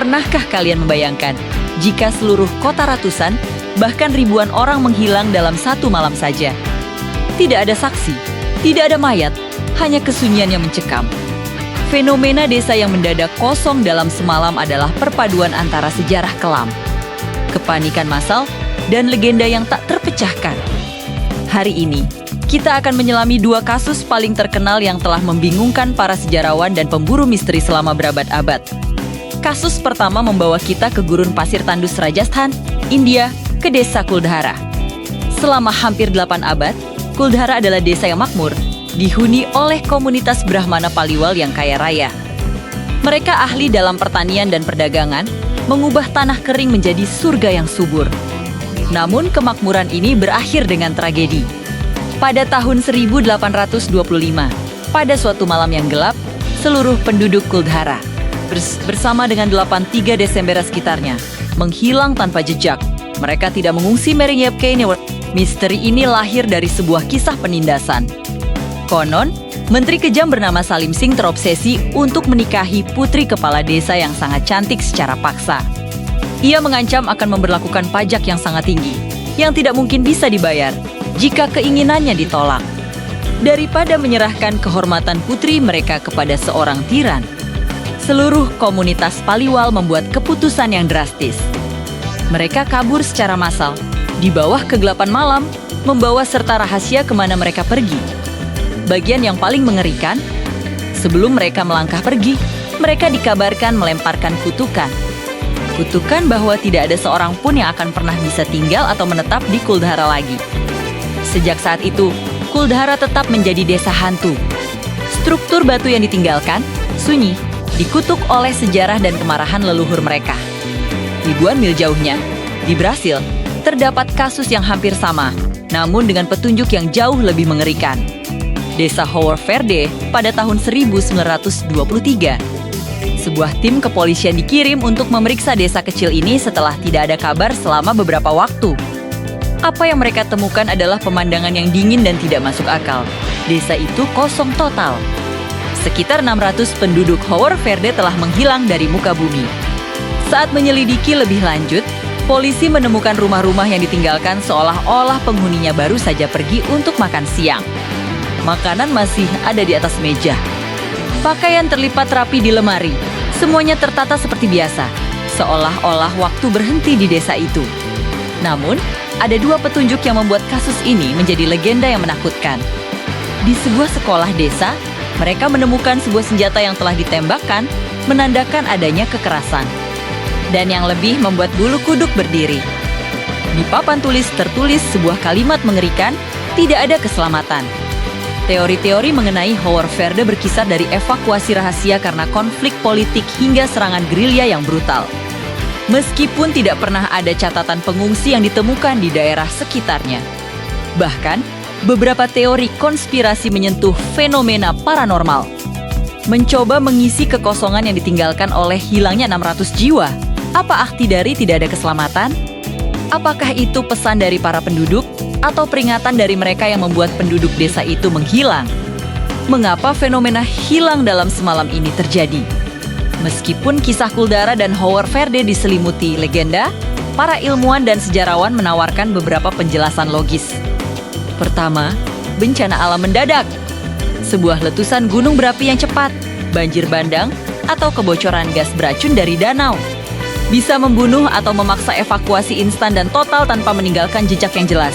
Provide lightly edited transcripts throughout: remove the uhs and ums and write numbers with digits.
Pernahkah kalian membayangkan jika seluruh kota ratusan, bahkan ribuan orang menghilang dalam satu malam saja? Tidak ada saksi, tidak ada mayat, hanya kesunyian yang mencekam. Fenomena desa yang mendadak kosong dalam semalam adalah perpaduan antara sejarah kelam, kepanikan massal, dan legenda yang tak terpecahkan. Hari ini, kita akan menyelami dua kasus paling terkenal yang telah membingungkan para sejarawan dan pemburu misteri selama berabad-abad. Kasus pertama membawa kita ke gurun pasir tandus Rajasthan, India, ke desa Kuldhara. Selama hampir 8 abad, Kuldhara adalah desa yang makmur, dihuni oleh komunitas Brahmana Paliwal yang kaya raya. Mereka ahli dalam pertanian dan perdagangan, mengubah tanah kering menjadi surga yang subur. Namun kemakmuran ini berakhir dengan tragedi. Pada tahun 1825, pada suatu malam yang gelap, seluruh penduduk Kuldhara bersama dengan 83 Desember sekitarnya menghilang tanpa jejak. Mereka tidak mengungsi Meringepke. Misteri ini lahir dari sebuah kisah penindasan. Konon, Menteri Kejam bernama Salim Singh terobsesi untuk menikahi putri kepala desa yang sangat cantik secara paksa. Ia mengancam akan memberlakukan pajak yang sangat tinggi, yang tidak mungkin bisa dibayar jika keinginannya ditolak. Daripada menyerahkan kehormatan putri mereka kepada seorang tiran, seluruh komunitas Paliwal membuat keputusan yang drastis. Mereka kabur secara massal, di bawah kegelapan malam, membawa serta rahasia kemana mereka pergi. Bagian yang paling mengerikan, sebelum mereka melangkah pergi, mereka dikabarkan melemparkan kutukan. Kutukan bahwa tidak ada seorang pun yang akan pernah bisa tinggal atau menetap di Kuldhara lagi. Sejak saat itu, Kuldhara tetap menjadi desa hantu. Struktur batu yang ditinggalkan, sunyi, dikutuk oleh sejarah dan kemarahan leluhur mereka. Ribuan mil jauhnya, di Brasil, terdapat kasus yang hampir sama, namun dengan petunjuk yang jauh lebih mengerikan. Desa Howard Verde pada tahun 1923. Sebuah tim kepolisian dikirim untuk memeriksa desa kecil ini setelah tidak ada kabar selama beberapa waktu. Apa yang mereka temukan adalah pemandangan yang dingin dan tidak masuk akal. Desa itu kosong total. Sekitar 600 penduduk Howard Verde telah menghilang dari muka bumi. Saat menyelidiki lebih lanjut, polisi menemukan rumah-rumah yang ditinggalkan seolah-olah penghuninya baru saja pergi untuk makan siang. Makanan masih ada di atas meja. Pakaian terlipat rapi di lemari. Semuanya tertata seperti biasa, seolah-olah waktu berhenti di desa itu. Namun, ada dua petunjuk yang membuat kasus ini menjadi legenda yang menakutkan. Di sebuah sekolah desa, mereka menemukan sebuah senjata yang telah ditembakkan, menandakan adanya kekerasan. Dan yang lebih membuat bulu kuduk berdiri. Di papan tulis tertulis sebuah kalimat mengerikan, tidak ada keselamatan. Teori-teori mengenai Howard Verde berkisar dari evakuasi rahasia karena konflik politik hingga serangan gerilya yang brutal. Meskipun tidak pernah ada catatan pengungsi yang ditemukan di daerah sekitarnya. Bahkan, beberapa teori konspirasi menyentuh fenomena paranormal. Mencoba mengisi kekosongan yang ditinggalkan oleh hilangnya 600 jiwa. Apa arti dari tidak ada keselamatan? Apakah itu pesan dari para penduduk? Atau peringatan dari mereka yang membuat penduduk desa itu menghilang? Mengapa fenomena hilang dalam semalam ini terjadi? Meskipun kisah Kuldhara dan Howard Verde diselimuti legenda, para ilmuwan dan sejarawan menawarkan beberapa penjelasan logis. Pertama, bencana alam mendadak. Sebuah letusan gunung berapi yang cepat, banjir bandang, atau kebocoran gas beracun dari danau. Bisa membunuh atau memaksa evakuasi instan dan total tanpa meninggalkan jejak yang jelas.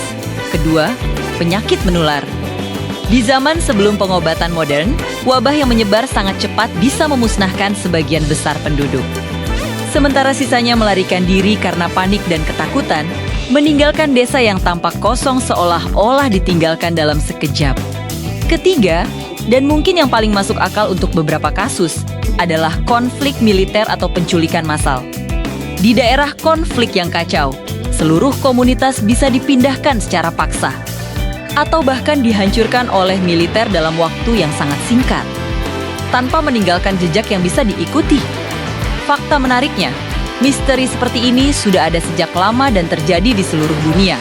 Kedua, penyakit menular. Di zaman sebelum pengobatan modern, wabah yang menyebar sangat cepat bisa memusnahkan sebagian besar penduduk. Sementara sisanya melarikan diri karena panik dan ketakutan, meninggalkan desa yang tampak kosong seolah-olah ditinggalkan dalam sekejap. Ketiga, dan mungkin yang paling masuk akal untuk beberapa kasus, adalah konflik militer atau penculikan massal. Di daerah konflik yang kacau, seluruh komunitas bisa dipindahkan secara paksa, atau bahkan dihancurkan oleh militer dalam waktu yang sangat singkat, tanpa meninggalkan jejak yang bisa diikuti. Fakta menariknya, misteri seperti ini sudah ada sejak lama dan terjadi di seluruh dunia.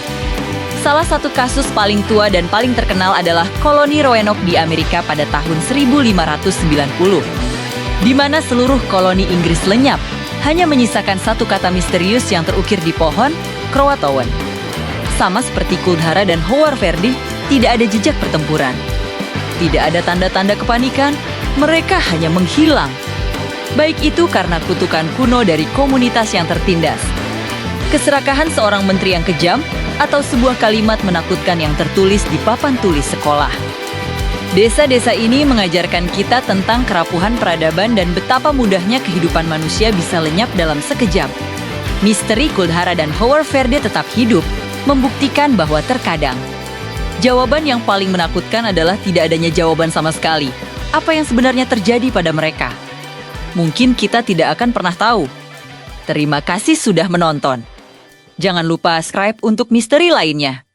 Salah satu kasus paling tua dan paling terkenal adalah koloni Roanoke di Amerika pada tahun 1590, di mana seluruh koloni Inggris lenyap, hanya menyisakan satu kata misterius yang terukir di pohon, Croatoan. Sama seperti Kuldhara dan Howard Verdi, tidak ada jejak pertempuran. Tidak ada tanda-tanda kepanikan, mereka hanya menghilang. Baik itu karena kutukan kuno dari komunitas yang tertindas, keserakahan seorang menteri yang kejam, atau sebuah kalimat menakutkan yang tertulis di papan tulis sekolah. Desa-desa ini mengajarkan kita tentang kerapuhan peradaban dan betapa mudahnya kehidupan manusia bisa lenyap dalam sekejap. Misteri Kuldhara dan Howard Verdi tetap hidup, membuktikan bahwa terkadang jawaban yang paling menakutkan adalah tidak adanya jawaban sama sekali. Apa yang sebenarnya terjadi pada mereka? Mungkin kita tidak akan pernah tahu. Terima kasih sudah menonton. Jangan lupa subscribe untuk misteri lainnya.